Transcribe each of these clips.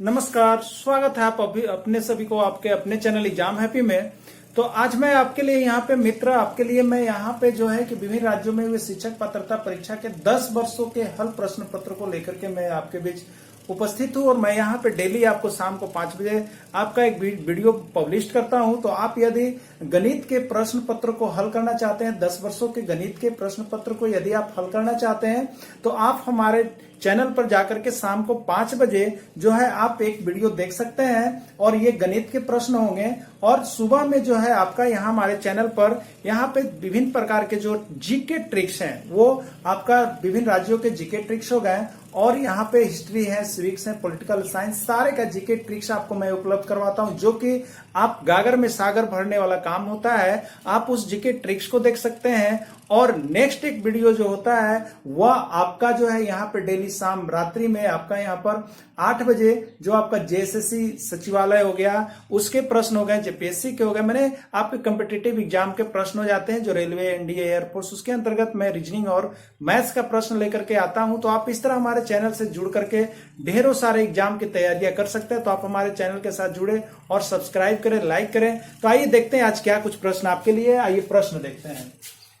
नमस्कार, स्वागत है आप अभी अपने सभी को आपके अपने चैनल एग्जाम हैप्पी में। तो आज मैं आपके लिए यहाँ पे मित्र आपके लिए मैं यहाँ पे जो है कि विभिन्न राज्यों में हुए शिक्षक पात्रता परीक्षा के 10 वर्षों के हल प्रश्न पत्र को लेकर के मैं आपके बीच उपस्थित हूँ और मैं यहाँ पे डेली आपको शाम को 5 बजे आपका एक वीडियो पब्लिश करता हूँ। तो आप यदि गणित के प्रश्न पत्र को हल करना चाहते हैं, 10 वर्षों के गणित के प्रश्न पत्र को यदि आप हल करना चाहते हैं तो आप हमारे चैनल पर जाकर के शाम को 5 बजे जो है आप एक वीडियो देख सकते हैं और ये गणित के प्रश्न होंगे। और सुबह में जो है आपका यहाँ हमारे चैनल पर यहाँ पे विभिन्न प्रकार के जो जीके ट्रिक्स हैं वो आपका विभिन्न राज्यों के जीके ट्रिक्स हो गए और यहाँ पे हिस्ट्री है, सिविक्स है, पॉलिटिकल साइंस, सारे का जीके ट्रिक्स आपको मैं उपलब्ध करवाता हूँ, जो कि आप गागर में सागर भरने वाला काम होता है। आप उस जीके ट्रिक्स को देख सकते हैं और नेक्स्ट एक वीडियो जो होता है वह आपका जो है यहाँ पे डेली शाम रात्रि में आपका यहाँ पर 8 बजे जो आपका जेएसएससी सचिवालय हो गया, उसके प्रश्न हो गए, जेपीएससी के हो गए, मैंने आपके कॉम्पिटिटिव एग्जाम के प्रश्न हो जाते हैं जो रेलवे, एनडीए, एयरफोर्स, उसके अंतर्गत मैं रीजनिंग और मैथ्स का प्रश्न लेकर के आता हूं। तो आप इस तरह हमारे चैनल से जुड़ करके ढेरों सारे एग्जाम की तैयारियां कर सकते हैं। तो आप हमारे चैनल के साथ जुड़े और सब्सक्राइब करें, लाइक करें। तो आइए देखते हैं आज क्या कुछ प्रश्न आपके लिए। आइए प्रश्न देखते हैं।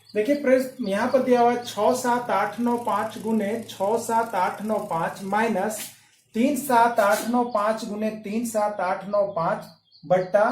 देखिए प्रश्न यहाँ पर दिया हुआ है 6 7 8 9 5 गुने 6 7 8 9 5 माइनस 3 7 8 9 5 गुने 3 7 8 9 5 बट्टा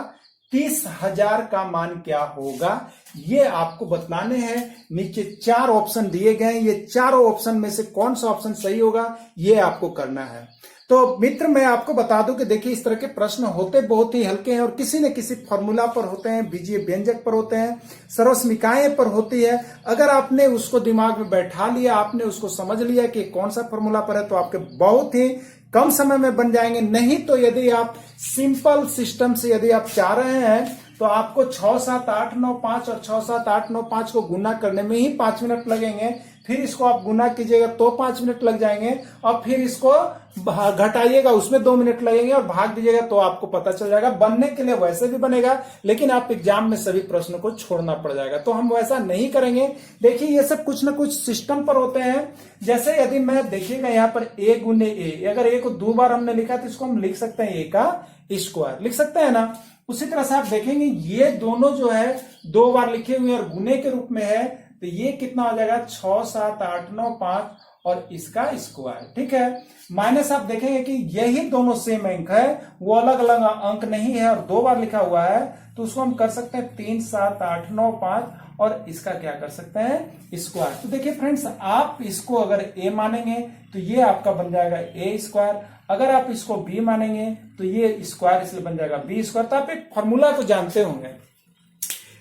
30,000 का मान क्या होगा, ये आपको बतलाने हैं। नीचे 4 ऑप्शन दिए गए हैं, ये चारों ऑप्शन में से कौन सा ऑप्शन सही होगा ये आपको करना है। तो मित्र मैं आपको बता दूं कि देखिए इस तरह के प्रश्न होते बहुत ही हल्के हैं और किसी न किसी फॉर्मूला पर होते हैं, बीजीय व्यंजक पर होते हैं, सर्वसमीकाएं पर होती है। अगर आपने उसको दिमाग में बैठा लिया, आपने उसको समझ लिया कि कौन सा फॉर्मूला पर है, तो आपके बहुत ही कम समय में बन जाएंगे। नहीं तो यदि आप सिंपल सिस्टम से यदि आप चाह रहे हैं तो आपको 6 7 8 9 5 और 6 7 8 9 5 को गुना करने में ही 5 मिनट लगेंगे। फिर इसको आप गुना कीजिएगा तो 5 मिनट लग जाएंगे और फिर इसको घटाइएगा उसमें 2 मिनट लगेंगे और भाग दीजिएगा तो आपको पता चल जाएगा। बनने के लिए वैसे भी बनेगा लेकिन आप एग्जाम में सभी प्रश्नों को छोड़ना पड़ जाएगा, तो हम वैसा नहीं करेंगे। देखिए ये सब कुछ ना कुछ सिस्टम पर होते हैं। जैसे यदि मैं देखिएगा यहाँ पर a गुने ए, अगर ए को 2 बार हमने लिखा तो इसको हम लिख सकते हैं a का स्क्वायर, लिख सकते हैं ना। उसी तरह से आप देखेंगे ये दोनों जो है 2 बार लिखे हुए और गुने के रूप में है, तो ये कितना हो जाएगा 6 7 8 9 5 और इसका स्क्वायर, ठीक है। माइनस आप देखेंगे कि यही दोनों सेम अंक है, वो अलग अलग अंक नहीं है और 2 बार लिखा हुआ है, तो उसको हम कर सकते हैं 3 7 8 9 5 और इसका क्या कर सकते हैं स्क्वायर। तो देखिए फ्रेंड्स, आप इसको अगर a मानेंगे तो ये आपका बन जाएगा a स्क्वायर, अगर आप इसको b मानेंगे तो ये स्क्वायर इसलिए बन जाएगा b स्क्वायर। तो आप एक फॉर्मूला को जानते होंगे,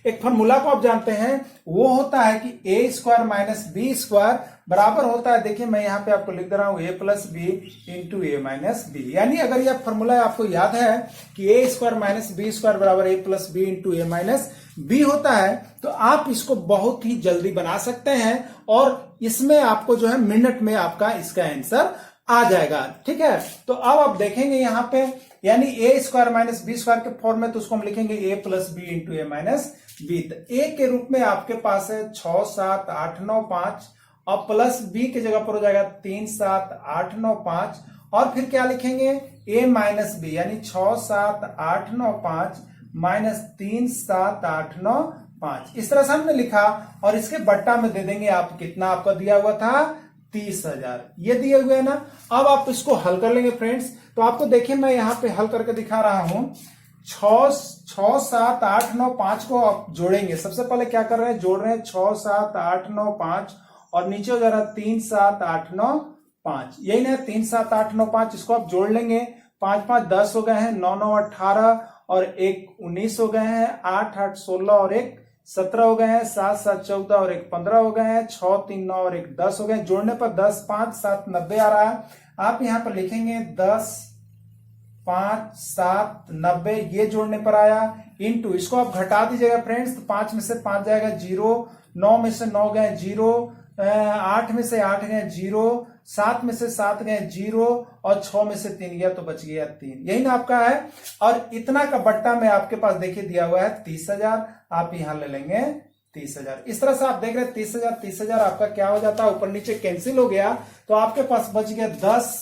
एक फॉर्मूला को आप जानते हैं, वो होता है कि a square minus B square बराबर होता है, देखिए मैं यहाँ पे आपको लिख दे रहा हूं a plus B into A minus B. यानी अगर यह फॉर्मूला आपको याद है कि a square minus B square बराबर a plus B into A minus B होता है, तो आप इसको बहुत ही जल्दी बना सकते हैं और इसमें आपको जो है मिनट में आपका इसका आंसर आ जाएगा, ठीक है। तो अब आप देखेंगे यहाँ पे यानी a square minus B square के फॉर्म में, तो उसको हम लिखेंगे a plus B into A minus B. तो a के रूप में आपके पास है 6 7 8 9 5 और प्लस b की जगह पर हो जाएगा 3 7 8 9 5 और फिर क्या लिखेंगे a माइनस बी, यानी 6 7 8 9 5 माइनस 3 7 8 9 5। इस तरह से हमने लिखा और इसके बट्टा में दे देंगे आप कितना आपका दिया हुआ था 30,000, ये दिए हुए है ना। अब आप इसको हल कर लेंगे फ्रेंड्स। तो आपको देखिए मैं यहाँ पे हल करके दिखा रहा हूं। 6 7 8 9 5 को आप जोड़ेंगे। सबसे पहले क्या कर रहे हैं, जोड़ रहे हैं 6 7 8 9 5 और नीचे हो जा रहा है 3 7 8 9 5, यही ना 3 7 8 9 5, इसको आप जोड़ लेंगे। 5 5 10 हो गए हैं, 9 9 18 और 1 19 हो गए हैं, 8 8 16 और 1 17 हो गए हैं, 7 7 14 और 1 15 हो गए हैं, 6 3 9 और 1 10 हो गए हैं। जोड़ने पर 10 5 7 90 आ रहा है। आप यहाँ पर लिखेंगे 10 5 7 90, ये जोड़ने पर आया इनटू, इसको आप घटा दीजिएगा फ्रेंड्स, तो 5 में से 5 जाएगा 0, 9 में से 9 गए 0, 8 में से 8 गए 0, 7 में से 7 गए 0 और 6 में से 3 गया तो बच गया 3, यही ना आपका है। और इतना का बट्टा में आपके पास देखिए दिया हुआ है 30,000, आप यहां ले लेंगे 30,000। इस तरह से आप देख रहे हैं 30,000 आपका क्या हो जाता है, ऊपर नीचे कैंसिल हो गया, तो आपके पास बच गया 10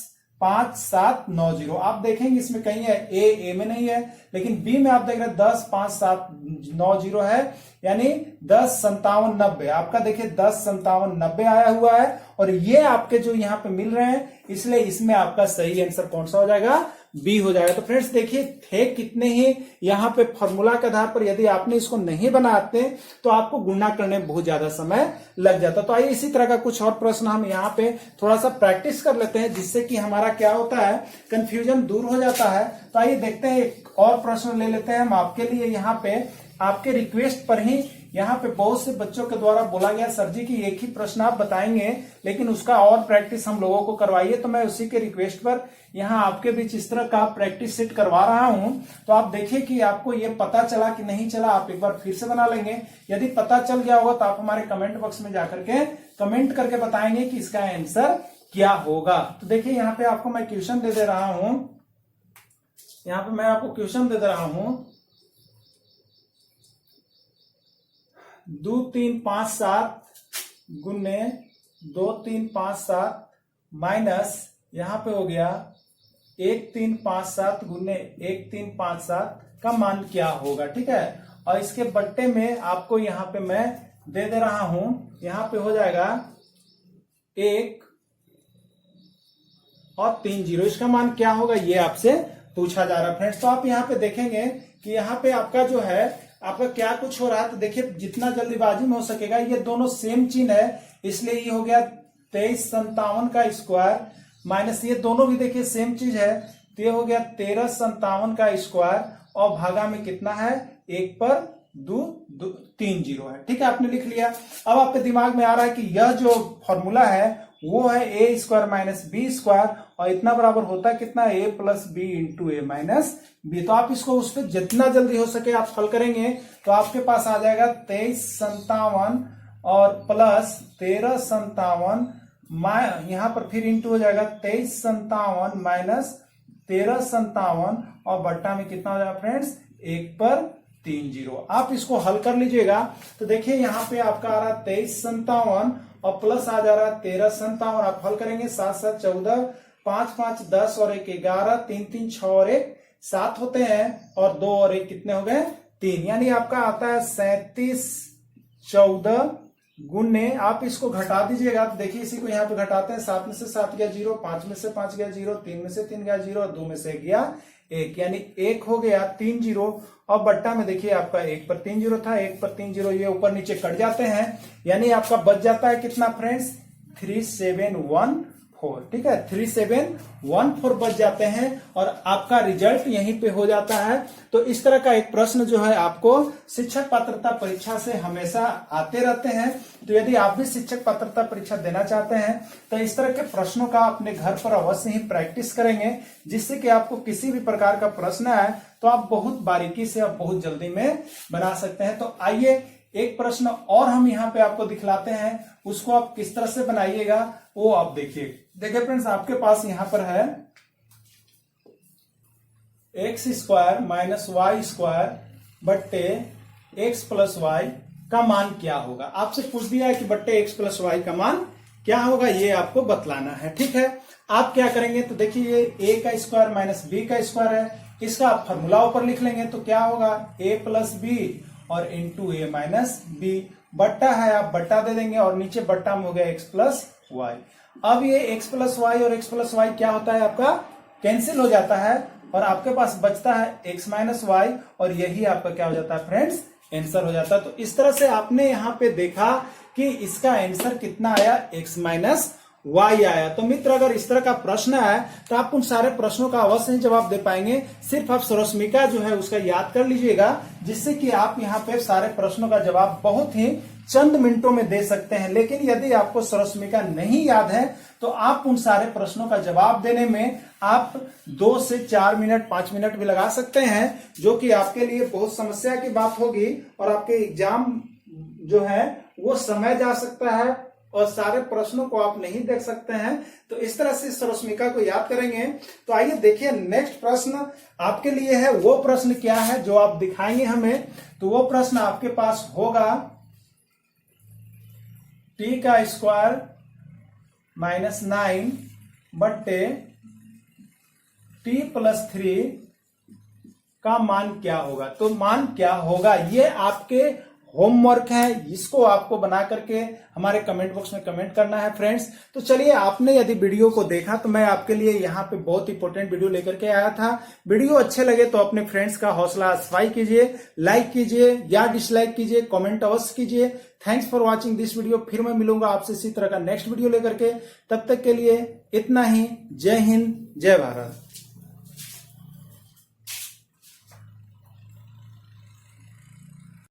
5790। आप देखेंगे इसमें कहीं है ए में नहीं है, लेकिन बी में आप देख रहे हैं 105790 है, यानी 105790। आपका देखिए 105790 आया हुआ है, और ये आपके जो यहाँ पे मिल रहे हैं, इसलिए इसमें आपका सही आंसर कौन सा हो जाएगा, बी हो जाएगा। तो फ्रेंड्स देखिए थे कितने ही यहाँ पे फॉर्मूला के आधार पर यदि आपने इसको नहीं बनाते तो आपको गुणा करने में बहुत ज्यादा समय लग जाता। तो आइए इसी तरह का कुछ और प्रश्न हम यहाँ पे थोड़ा सा प्रैक्टिस कर लेते हैं, जिससे कि हमारा क्या होता है, कंफ्यूजन दूर हो जाता है। तो आइए देखते हैं, एक और प्रश्न ले लेते हैं हम आपके लिए। यहाँ पे आपके रिक्वेस्ट पर ही यहाँ पे बहुत से बच्चों के द्वारा बोला गया, सर जी की एक ही प्रश्न आप बताएंगे, लेकिन उसका और प्रैक्टिस हम लोगों को करवाइए। तो मैं उसी के रिक्वेस्ट पर यहाँ आपके बीच इस तरह का प्रैक्टिस सेट करवा रहा हूं। तो आप देखिए कि आपको ये पता चला कि नहीं चला, आप एक बार फिर से बना लेंगे। यदि पता चल गया होगा तो आप हमारे कमेंट बॉक्स में जाकर के कमेंट करके बताएंगे कि इसका आंसर क्या होगा। तो देखिए यहाँ पे आपको मैं क्वेश्चन दे दे रहा हूं, यहाँ पे मैं आपको क्वेश्चन दे रहा हूं, 2357 गुने 2357 माइनस यहाँ पे हो गया 1357 गुने 1357 का मान क्या होगा, ठीक है। और इसके बट्टे में आपको यहाँ पे मैं दे दे रहा हूं, यहाँ पे हो जाएगा 1 और 3 जीरो, इसका मान क्या होगा ये आपसे पूछा जा रहा है फ्रेंड्स। तो आप यहाँ पे देखेंगे कि यहाँ पे आपका जो है आपका क्या कुछ हो रहा है। तो देखिए जितना जल्दीबाजी में हो सकेगा, ये दोनों सेम चिन्ह है, इसलिए ये हो गया 2357 का स्क्वायर माइनस ये दोनों भी देखिए सेम चीज है, तो ये हो गया 1357 का स्क्वायर, और भागा में कितना है, 1 पर 3 जीरो है, ठीक है, आपने लिख लिया। अब आपके दिमाग में आ रहा है कि यह जो फॉर्मूला है वो है ए स्क्वायर माइनस बी स्क्वायर, और इतना बराबर होता है कितना, ए plus B into A minus B. तो आप इसको उस पर जितना जल्दी हो सके आप हल करेंगे, तो आपके पास आ जाएगा 2357 और प्लस 1357, यहां पर फिर इंटू हो जाएगा 2357 माइनस 1357, और बट्टा में कितना हो जाएगा फ्रेंड्स, 1 पर 3 जीरो। आप इसको हल कर लीजिएगा। तो देखिए यहाँ पे आपका आ रहा है 2357 और प्लस आ जा रहा है 1357, आप हल करेंगे 7 7 14, 5 5 10 और 1 11, 3 3 6 और 1 7 होते हैं, और 2 और 1 कितने हो गए, 3, यानी आपका आता है 37 14 गुने, आप इसको घटा दीजिएगा। तो देखिए इसी को यहाँ पे घटाते हैं, 7 में से 7 गया 0, 5 में से 5 गया 0, 3 में से 3 गया 0, 2 में से 1 गया 1, यानी 1 हो गया 3 जीरो। और बट्टा में देखिए आपका 1 पर 3 जीरो था, 1 पर 3 जीरो, ये ऊपर नीचे कट जाते हैं, यानी आपका बच जाता है कितना फ्रेंड्स, 3714, ठीक है, 3714 बच जाते हैं, और आपका रिजल्ट यहीं पे हो जाता है। तो इस तरह का एक प्रश्न जो है आपको शिक्षक पात्रता परीक्षा से हमेशा आते रहते हैं। तो यदि आप भी शिक्षक पात्रता परीक्षा देना चाहते हैं तो इस तरह के प्रश्नों का अपने घर पर अवश्य ही प्रैक्टिस करेंगे, जिससे कि आपको किसी भी प्रकार का प्रश्न आए तो आप बहुत बारीकी से आप बहुत जल्दी में बना सकते हैं। तो आइए एक प्रश्न और हम यहाँ पे आपको दिखलाते हैं, उसको आप किस तरह से बनाइएगा वो आप देखिए। देखिए फ्रेंड्स, आपके पास यहाँ पर है X square minus Y square बट्टे एक्स प्लस वाई का मान क्या होगा। आपसे पूछ दिया है कि बट्टे एक्स प्लस वाई का मान क्या होगा, ये आपको बतलाना है, ठीक है। आप क्या करेंगे, तो देखिए ये ए का स्क्वायर माइनस बी का स्क्वायर है, इसका आप फॉर्मूला ऊपर लिख लेंगे, तो क्या होगा, ए प्लस बी और इंटू ए माइनस बी, बट्टा है आप बट्टा दे देंगे, और नीचे बट्टा में हो गया एक्स प्लस वाई। अब ये एक्स प्लस वाई और एक्स प्लस वाई क्या होता है, आपका कैंसिल हो जाता है, और आपके पास बचता है एक्स माइनस वाई, और यही आपका क्या हो जाता है फ्रेंड्स, आंसर हो जाता है। तो इस तरह से आपने यहाँ पे देखा कि इसका आंसर कितना आया, एक्स माइनस वाई आया। तो मित्र, अगर इस तरह का प्रश्न है तो आप उन सारे प्रश्नों का अवश्य ही जवाब दे पाएंगे। सिर्फ आप स्वरस्मिका जो है उसका याद कर लीजिएगा, जिससे कि आप यहाँ पे सारे प्रश्नों का जवाब बहुत ही चंद मिनटों में दे सकते हैं। लेकिन यदि आपको स्वरस्मिका नहीं याद है तो आप उन सारे प्रश्नों का जवाब देने में आप 2 से 4 मिनट 5 मिनट भी लगा सकते हैं, जो कि आपके लिए बहुत समस्या की बात होगी, और आपके एग्जाम जो है वो समय जा सकता है और सारे प्रश्नों को आप नहीं देख सकते हैं। तो इस तरह से स्वरस्मिका को याद करेंगे। तो आइए देखिए नेक्स्ट प्रश्न आपके लिए है, वो प्रश्न क्या है जो आप दिखाएंगे हमें। तो वो प्रश्न आपके पास होगा टी का स्क्वायर माइनस 9 बट्टे t+3 का मान क्या होगा। तो मान क्या होगा ये आपके होमवर्क है, इसको आपको बना करके हमारे कमेंट बॉक्स में कमेंट करना है फ्रेंड्स। तो चलिए, आपने यदि वीडियो को देखा तो मैं आपके लिए यहाँ पे बहुत इंपॉर्टेंट वीडियो लेकर के आया था। वीडियो अच्छे लगे तो अपने फ्रेंड्स का हौसला अफजाई कीजिए, लाइक कीजिए या डिसलाइक कीजिए, कमेंट अवश्य कीजिए। Thanks for watching this video. फिर मैं मिलूंगा आपसे इसी तरह का नेक्स्ट वीडियो लेकर के। तब तक के लिए इतना ही। जय हिंद, जय भारत।